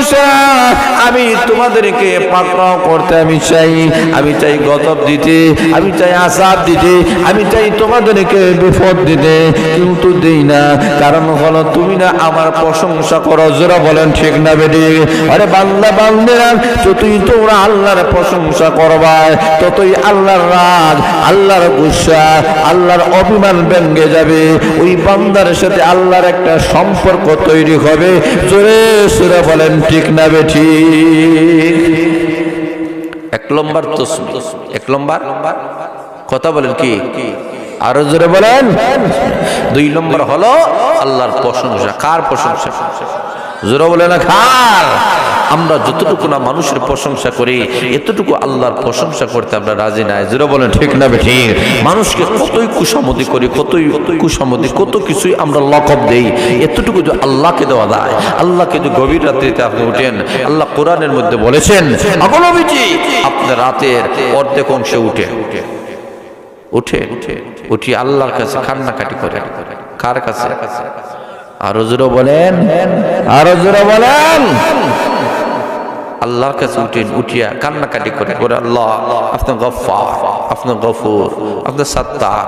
গুসা আমি তোমাদেরকে পাকড়াও করতে আমি চাই গজব দিতে, আমি চাই আযাব দিতে, আমি চাই তোমাদেরকে বিপদ দিতে, কিন্তু দেই না। কারণ হলো তুমি না আমার প্রশংসা করো। জোরে বলেন ঠিক না বেঠিক? আরে বান্দা বান্দেরা, যতই তোমরা আল্লাহর প্রশংসা করবা ততই আল্লাহর রাগ, আল্লাহর গুসা, আল্লাহর অভিমান ভেঙে যাবে। ওই বান্দার সাথে আল্লাহর একটা সম্পর্ক তৈরি হবে। জোরে জোরে বলেন ঠিক না বেঠিক? এক নম্বর তাসবিহ, এক নম্বর কথা বলেন কি? আরো জোরে বলেন। দুই নম্বর হলো আল্লাহর প্রশংসা। কার প্রশংসা? জোরে বলে না কার? আমরা যতটুকু না মানুষের প্রশংসা করি, এতটুকু আল্লাহর প্রশংসা করতে আমরা রাজি নাই। জোরে বলেন ঠিক না বেঠিক? মানুষকে কতই কুসামতি করি, কতই কুসামতি, কত কিছুই আমরা লকব দেই, এতটুকু যে আল্লাহকে দেওয়া যায়। আল্লাহকে যে গভীর রাত্রিতে আপনি উঠেন, আল্লাহ কোরআনের মধ্যে বলেছেন আপনি রাতের অর্ধেক অংশে উঠে আল্লাহর কাছে কান্নাকাটি করে। কার কাছে? আরো জোরে বলেন, আরো জোরে বলেন। আল্লাহর কাছে উঠিয়া কান্নাকাটি করে, আল্লাহ আপনি গফফার, আপনি গফুর, আপনি সাত্তার,